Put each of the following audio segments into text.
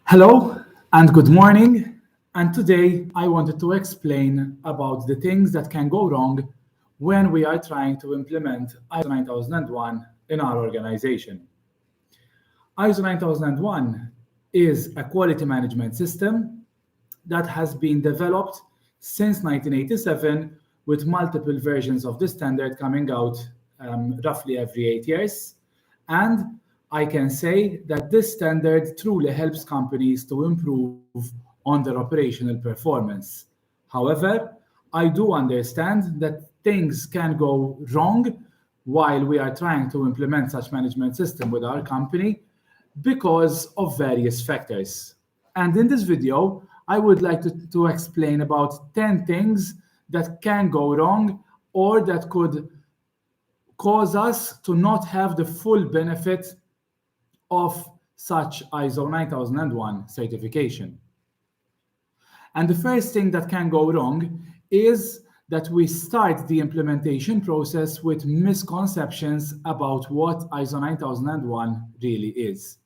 Hello and good morning. And today I wanted to explain about the things that can go wrong when we are trying to implement ISO 9001 in our organization. ISO 9001 is a quality management system that has been developed since 1987 with multiple versions of the standard coming out roughly every 8 years. And I can say that this standard truly helps companies to improve on their operational performance. However, I do understand that things can go wrong while we are trying to implement such management system with our company because of various factors. And in this video, I would like to explain about 10 things that can go wrong or that could cause us to not have the full benefit of such ISO 9001 certification. And the first thing that can go wrong is that we start the implementation process with misconceptions about what ISO 9001 really is.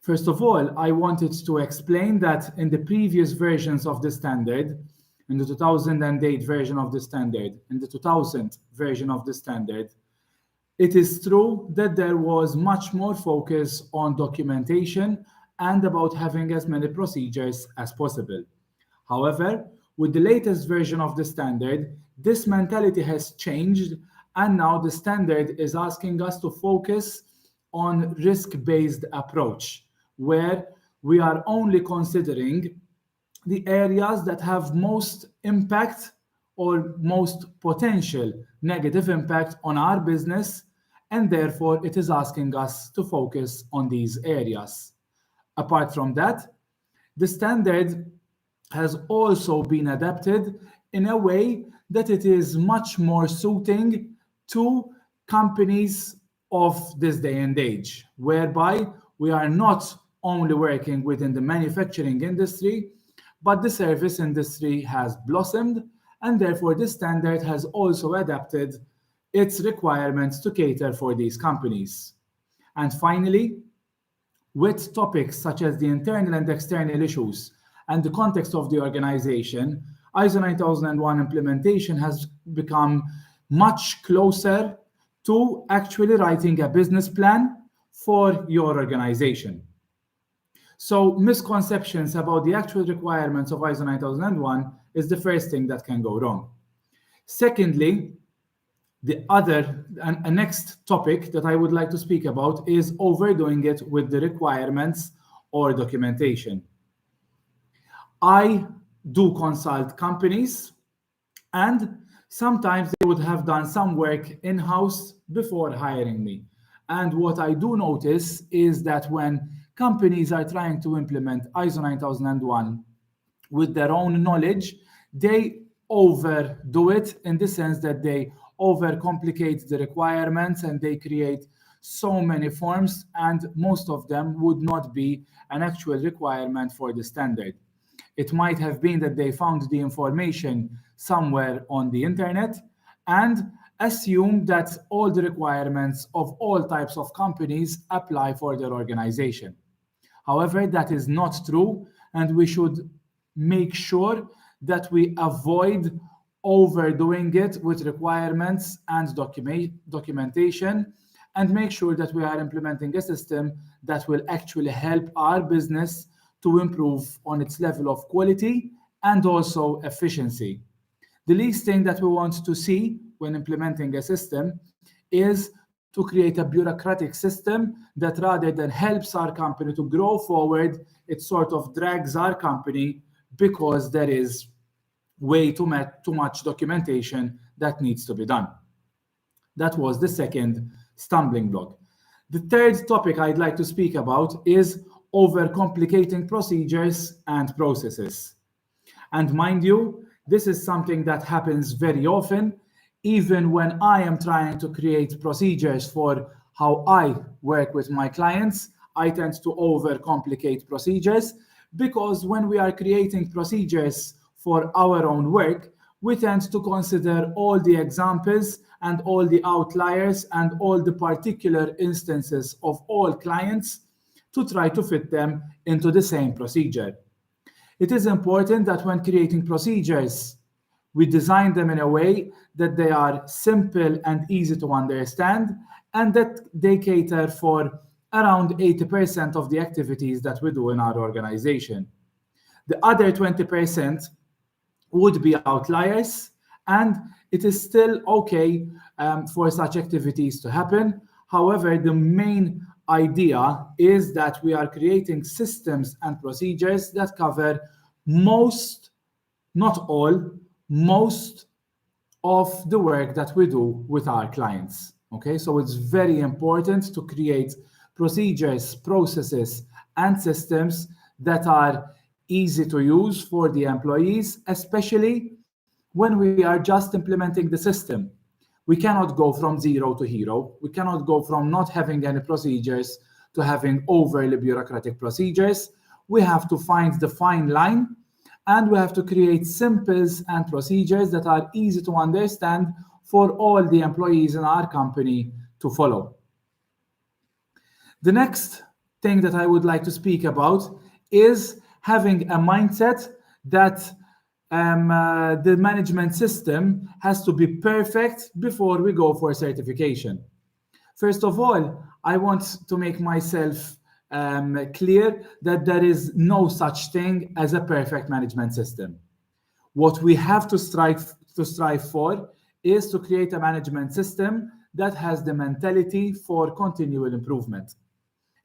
First of all, I wanted to explain that in the previous versions of the standard, in the 2008 version of the standard, in the 2000 version of the standard, it is true that there was much more focus on documentation and about having as many procedures as possible. However, with the latest version of the standard, this mentality has changed, and now the standard is asking us to focus on risk-based approach, where we are only considering the areas that have most impact or most potential negative impact on our business, and therefore it is asking us to focus on these areas. Apart from that, the standard has also been adapted in a way that it is much more suiting to companies of this day and age, whereby we are not only working within the manufacturing industry, but the service industry has blossomed, and therefore the standard has also adapted its requirements to cater for these companies. And finally, with topics such as the internal and external issues and the context of the organization, ISO 9001 implementation has become much closer to actually writing a business plan for your organization. So misconceptions about the actual requirements of ISO 9001 is the first thing that can go wrong. Secondly, a next topic that I would like to speak about is overdoing it with the requirements or documentation. I do consult companies, and sometimes they would have done some work in-house before hiring me. And what I do notice is that when companies are trying to implement ISO 9001 with their own knowledge, they overdo it in the sense that they overcomplicate the requirements and they create so many forms, and most of them would not be an actual requirement for the standard. It might have been that they found the information somewhere on the internet and assume that all the requirements of all types of companies apply for their organization. However, that is not true, and we should make sure that we avoid overdoing it with requirements and documentation, and make sure that we are implementing a system that will actually help our business to improve on its level of quality and also efficiency. The least thing that we want to see when implementing a system is to create a bureaucratic system that, rather than helps our company to grow forward, it sort of drags our company because there is way too much documentation that needs to be done. That was the second stumbling block. The third topic I'd like to speak about is overcomplicating procedures and processes. And mind you, this is something that happens very often. Even when I am trying to create procedures for how I work with my clients, I tend to overcomplicate procedures, because when we are creating procedures for our own work, we tend to consider all the examples and all the outliers and all the particular instances of all clients to try to fit them into the same procedure. It is important that when creating procedures, we design them in a way that they are simple and easy to understand, and that they cater for around 80% of the activities that we do in our organization. The other 20% would be outliers, and it is still okay for such activities to happen. However, the main idea is that we are creating systems and procedures that cover most, not all, most of the work that we do with our clients. Okay, so it's very important to create procedures, processes, and systems that are easy to use for the employees, especially when we are just implementing the system. We cannot go from zero to hero. We cannot go from not having any procedures to having overly bureaucratic procedures. We have to find the fine line, and we have to create simples and procedures that are easy to understand for all the employees in our company to follow. The next thing that I would like to speak about is having a mindset that the management system has to be perfect before we go for certification. First of all, I want to make myself clear that there is no such thing as a perfect management system. What we have to strive for is to create a management system that has the mentality for continual improvement.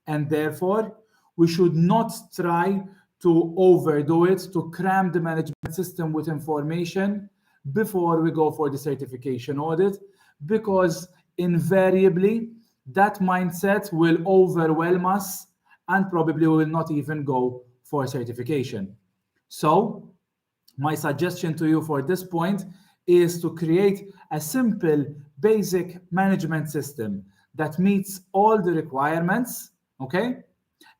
And therefore, we should not try to overdo it, to cram the management system with information before we go for the certification audit, because invariably that mindset will overwhelm us and probably will not even go for certification. So my suggestion to you for this point is to create a simple, basic management system that meets all the requirements, okay?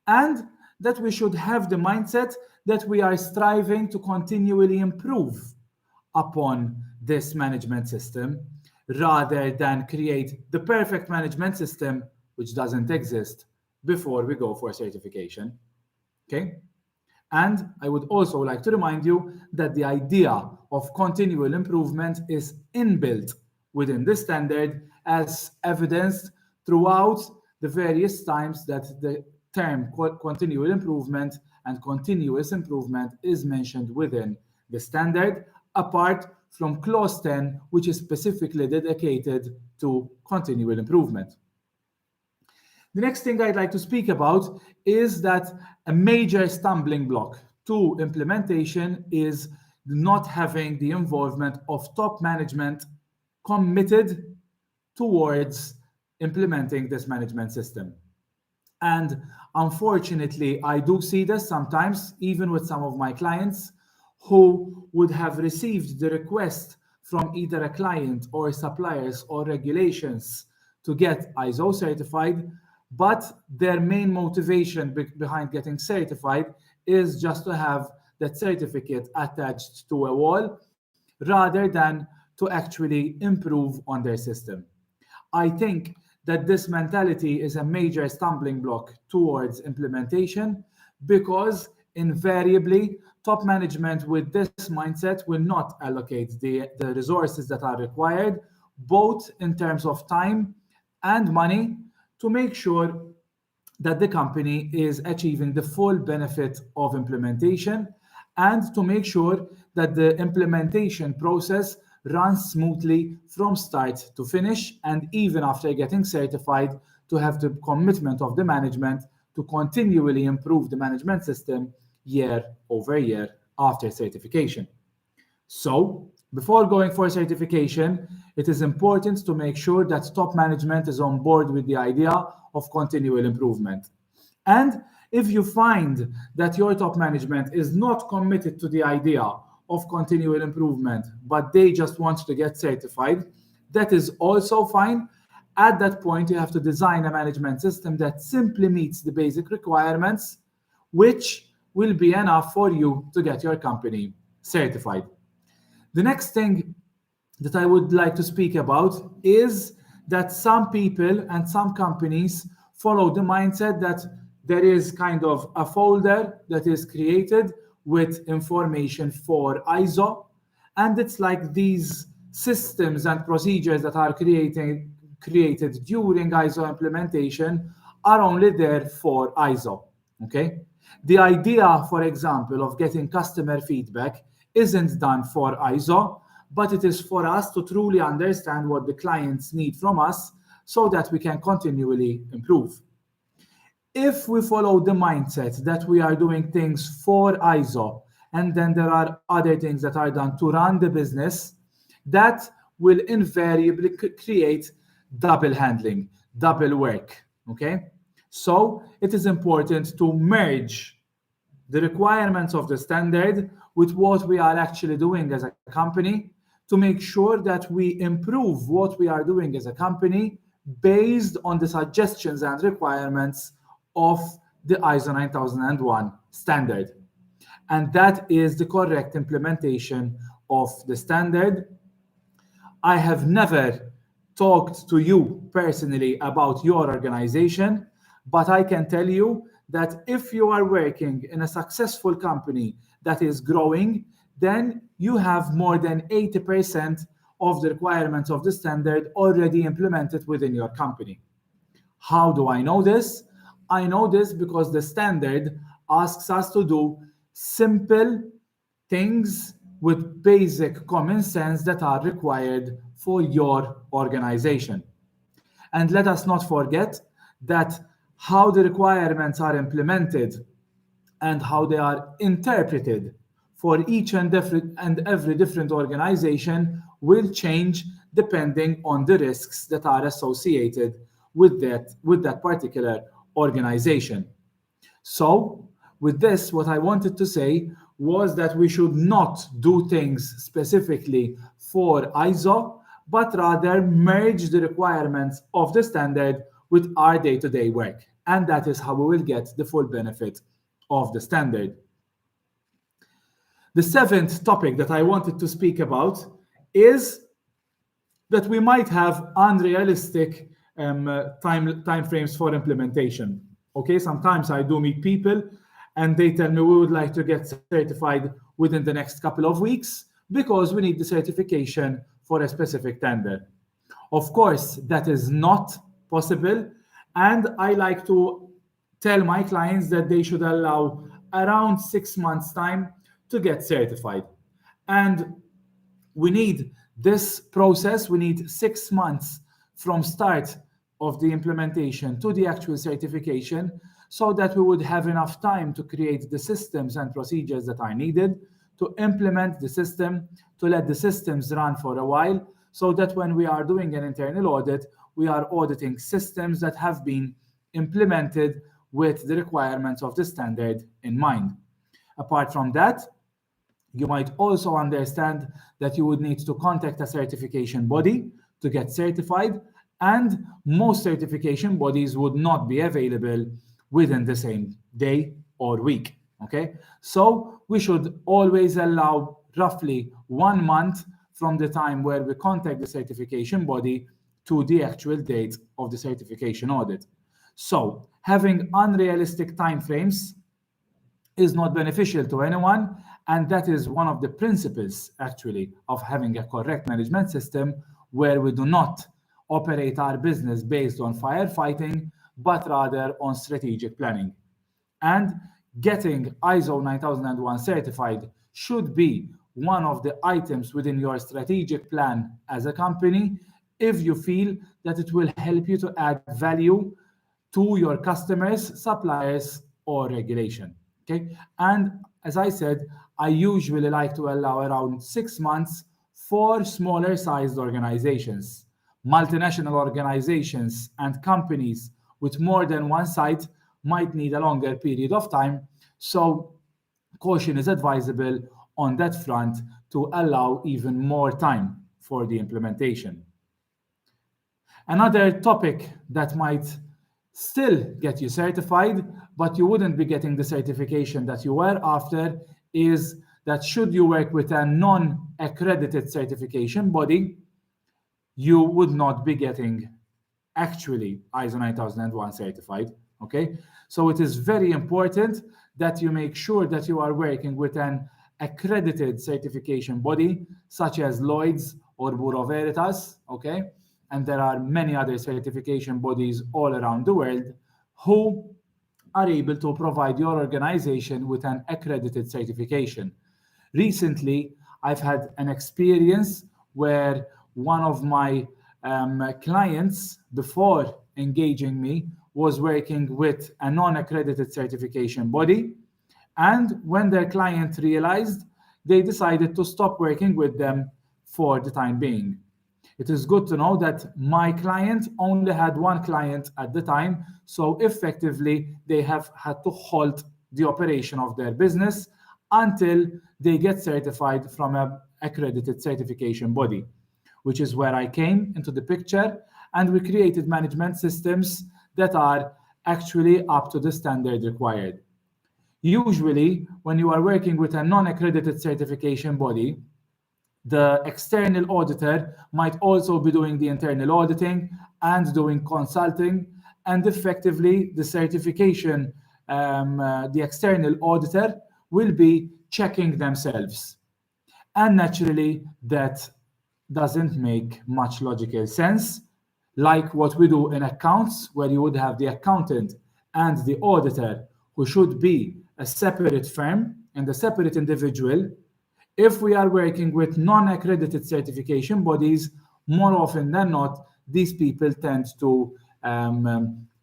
And that we should have the mindset that we are striving to continually improve upon this management system rather than create the perfect management system which doesn't exist before we go for certification. Okay? And I would also like to remind you that the idea of continual improvement is inbuilt within the standard, as evidenced throughout the various times that the term continual improvement and continuous improvement is mentioned within the standard, apart from clause 10, which is specifically dedicated to continual improvement. The next thing I'd like to speak about is that a major stumbling block to implementation is not having the involvement of top management committed towards implementing this management system. And unfortunately, I do see this sometimes, even with some of my clients who would have received the request from either a client or suppliers or regulations to get ISO certified, but their main motivation behind getting certified is just to have that certificate attached to a wall rather than to actually improve on their system. I think that this mentality is a major stumbling block towards implementation, because invariably top management with this mindset will not allocate the resources that are required, both in terms of time and money, to make sure that the company is achieving the full benefit of implementation, and to make sure that the implementation process runs smoothly from start to finish, and even after getting certified, to have the commitment of the management to continually improve the management system year over year after certification. So, before going for certification, it is important to make sure that top management is on board with the idea of continual improvement. And if you find that your top management is not committed to the idea of continual improvement, but they just want to get certified, that is also fine. At that point, you have to design a management system that simply meets the basic requirements, which will be enough for you to get your company certified. The next thing that I would like to speak about is that some people and some companies follow the mindset that there is kind of a folder that is created with information for ISO, and it's like these systems and procedures that are created during ISO implementation are only there for ISO. Okay? The idea, for example, of getting customer feedback isn't done for ISO, but it is for us to truly understand what the clients need from us so that we can continually improve. If we follow the mindset that we are doing things for ISO and then there are other things that are done to run the business, that will invariably create double handling, double work. Okay? So it is important to merge the requirements of the standard with what we are actually doing as a company to make sure that we improve what we are doing as a company based on the suggestions and requirements of the ISO 9001 standard. And that is the correct implementation of the standard. I have never talked to you personally about your organization, but I can tell you that if you are working in a successful company that is growing, then you have more than 80% of the requirements of the standard already implemented within your company. How do I know this? I know this because the standard asks us to do simple things with basic common sense that are required for your organization. And let us not forget that how the requirements are implemented and how they are interpreted for each and every different organization will change depending on the risks that are associated with that particular organization. So, with this, what I wanted to say was that we should not do things specifically for ISO, but rather merge the requirements of the standard with our day-to-day work. And that is how we will get the full benefit of the standard. The seventh topic that I wanted to speak about is that we might have unrealistic time frames for implementation. Okay, sometimes I do meet people and they tell me we would like to get certified within the next couple of weeks because we need the certification for a specific tender. Of course, that is not possible, and I like to tell my clients that they should allow around 6 months' time to get certified. And we need this process, we need 6 months from start of the implementation to the actual certification so that we would have enough time to create the systems and procedures that are needed, to implement the system, to let the systems run for a while, so that when we are doing an internal audit, we are auditing systems that have been implemented with the requirements of the standard in mind. Apart from that, you might also understand that you would need to contact a certification body to get certified, and most certification bodies would not be available within the same day or week. Okay, so we should always allow roughly 1 month from the time where we contact the certification body to the actual date of the certification audit. So having unrealistic timeframes is not beneficial to anyone, and that is one of the principles actually of having a correct management system where we do not operate our business based on firefighting, but rather on strategic planning. And getting ISO 9001 certified should be one of the items within your strategic plan as a company if you feel that it will help you to add value to your customers, suppliers, or regulation. Okay? And as I said, I usually like to allow around 6 months for smaller sized organizations. Multinational organizations and companies with more than one site might need a longer period of time, so caution is advisable on that front to allow even more time for the implementation. Another topic that might still get you certified, but you wouldn't be getting the certification that you were after, is that should you work with a non-accredited certification body, you would not be getting actually ISO 9001 certified, okay? So it is very important that you make sure that you are working with an accredited certification body, such as Lloyd's or Bureau Veritas, okay? And there are many other certification bodies all around the world who are able to provide your organization with an accredited certification. Recently, I've had an experience where one of my clients, before engaging me, was working with a non-accredited certification body. And when their client realized, they decided to stop working with them for the time being. It is good to know that my client only had one client at the time, so effectively they have had to halt the operation of their business until they get certified from an accredited certification body, which is where I came into the picture, and we created management systems that are actually up to the standard required. Usually, when you are working with a non-accredited certification body, the external auditor might also be doing the internal auditing and doing consulting, and effectively the certification, the external auditor will be checking themselves. And naturally, that doesn't make much logical sense, like what we do in accounts, where you would have the accountant and the auditor, who should be a separate firm and a separate individual. If we are working with non-accredited certification bodies, more often than not, these people tend to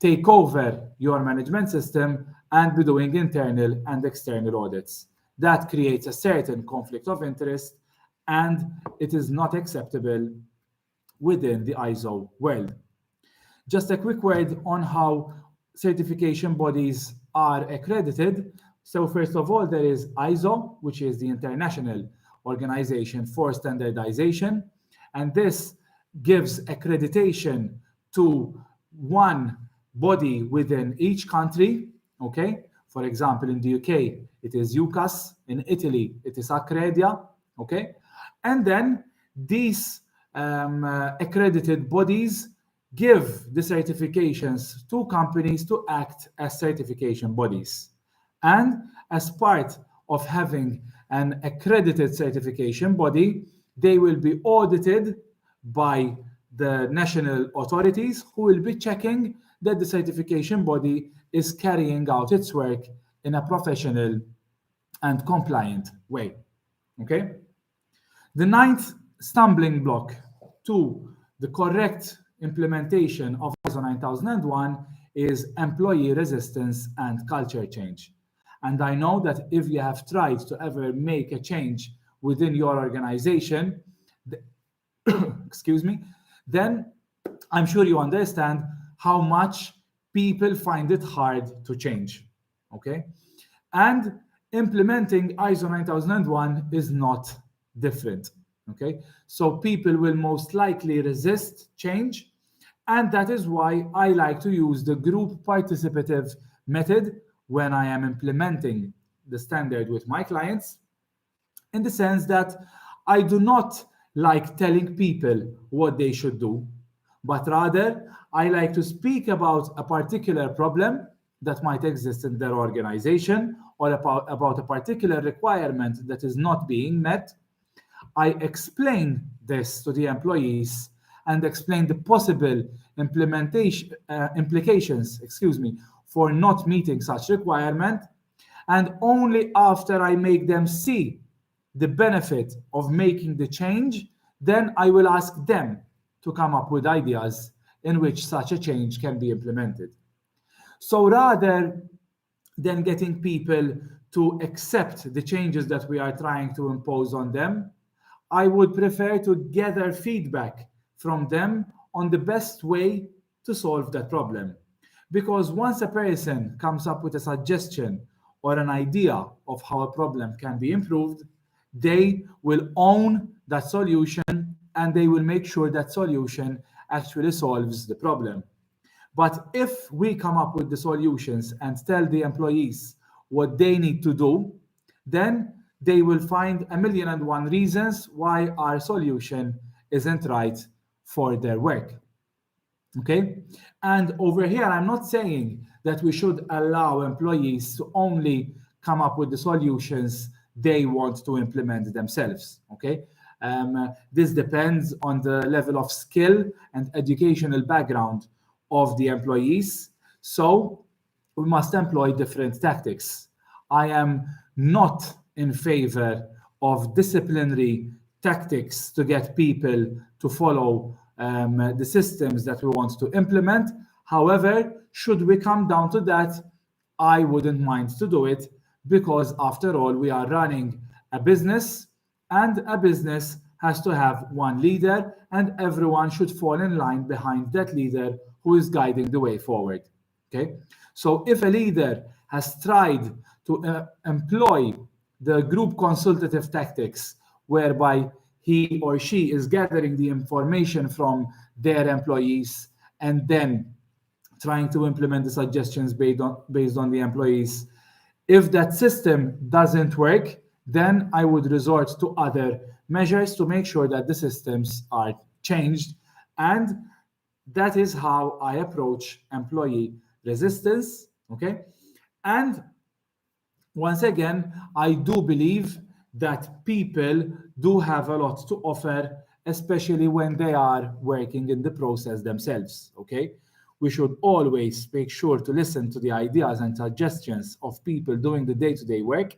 take over your management system and be doing internal and external audits. That creates a certain conflict of interest, and it is not acceptable within the ISO world. Just a quick word on how certification bodies are accredited. So first of all, there is ISO, which is the International Organization for Standardization, and this gives accreditation to one body within each country, okay? For example, in the UK, it is UCAS. In Italy, it is Accredia, okay? And then these accredited bodies give the certifications to companies to act as certification bodies. And as part of having an accredited certification body, they will be audited by the national authorities, who will be checking that the certification body is carrying out its work in a professional and compliant way. Okay? The ninth stumbling block to the correct implementation of ISO 9001 is employee resistance and culture change. And I know that if you have tried to ever make a change within your organization, excuse me, then I'm sure you understand how much people find it hard to change, okay? And implementing ISO 9001 is not different, okay? So people will most likely resist change, and that is why I like to use the group participative method when I am implementing the standard with my clients, in the sense that I do not like telling people what they should do, but rather I like to speak about a particular problem that might exist in their organization, or about a particular requirement that is not being met. I explain this to the employees and explain the possible implications, for not meeting such requirement. And only after I make them see the benefit of making the change, then I will ask them to come up with ideas in which such a change can be implemented. So rather than getting people to accept the changes that we are trying to impose on them, I would prefer to gather feedback from them on the best way to solve that problem. Because once a person comes up with a suggestion or an idea of how a problem can be improved, they will own that solution and they will make sure that solution actually solves the problem. But if we come up with the solutions and tell the employees what they need to do, then they will find 1,000,001 reasons why our solution isn't right for their work. Okay? And over here, I'm not saying that we should allow employees to only come up with the solutions they want to implement themselves. Okay? This depends on the level of skill and educational background of the employees. So we must employ different tactics. I am not in favor of disciplinary tactics to get people to follow the systems that we want to implement. However, should we come down to that, I wouldn't mind to do it, because after all, we are running a business, and a business has to have one leader, and everyone should fall in line behind that leader who is guiding the way forward. Okay? So if a leader has tried to employ the group consultative tactics, whereby he or she is gathering the information from their employees and then trying to implement the suggestions based on the employees, if that system doesn't work, then I would resort to other measures to make sure that the systems are changed. And that is how I approach employee resistance. Okay? And once again, I do believe that people do have a lot to offer, especially when they are working in the process themselves. Okay? We should always make sure to listen to the ideas and suggestions of people doing the day-to-day work,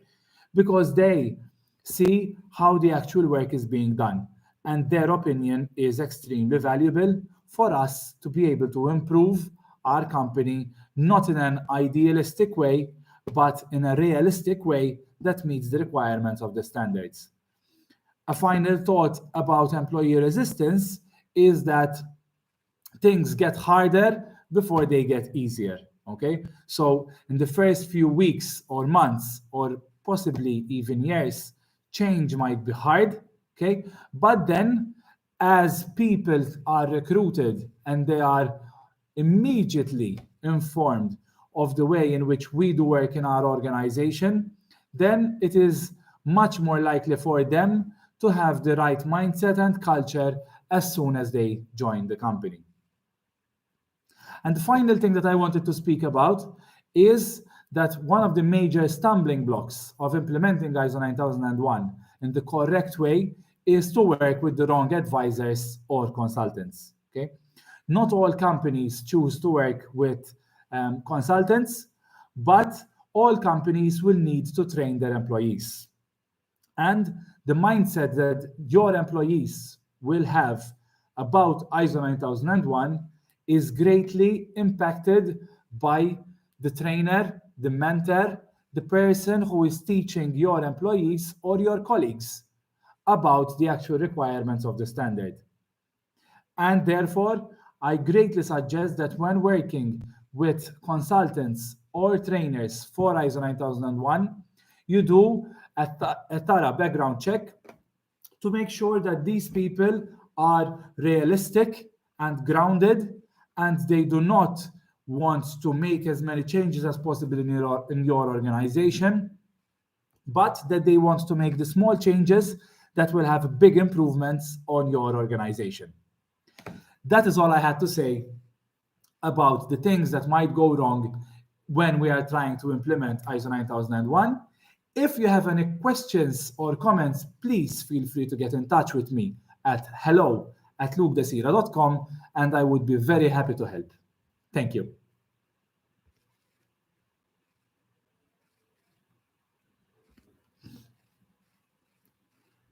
because they see how the actual work is being done, and their opinion is extremely valuable for us to be able to improve our company, not in an idealistic way, but in a realistic way that meets the requirements of the standards. A final thought about employee resistance is that things get harder before they get easier. Okay? So in the first few weeks or months, or possibly even years, change might be hard. Okay? But then as people are recruited and they are immediately informed of the way in which we do work in our organization, then it is much more likely for them to have the right mindset and culture as soon as they join the company. And the final thing that I wanted to speak about is that one of the major stumbling blocks of implementing ISO 9001 in the correct way is to work with the wrong advisors or consultants. Okay? Not all companies choose to work with consultants, but all companies will need to train their employees. And the mindset that your employees will have about ISO 9001 is greatly impacted by the trainer, the mentor, the person who is teaching your employees or your colleagues about the actual requirements of the standard. And therefore, I greatly suggest that when working with consultants or trainers for ISO 9001, you do a thorough background check to make sure that these people are realistic and grounded, and they do not want to make as many changes as possible in your organization, but that they want to make the small changes that will have big improvements on your organization. That is all I had to say about the things that might go wrong when we are trying to implement ISO 9001. If you have any questions or comments, please feel free to get in touch with me at hello@lukdesira.com, and I would be very happy to help. Thank you.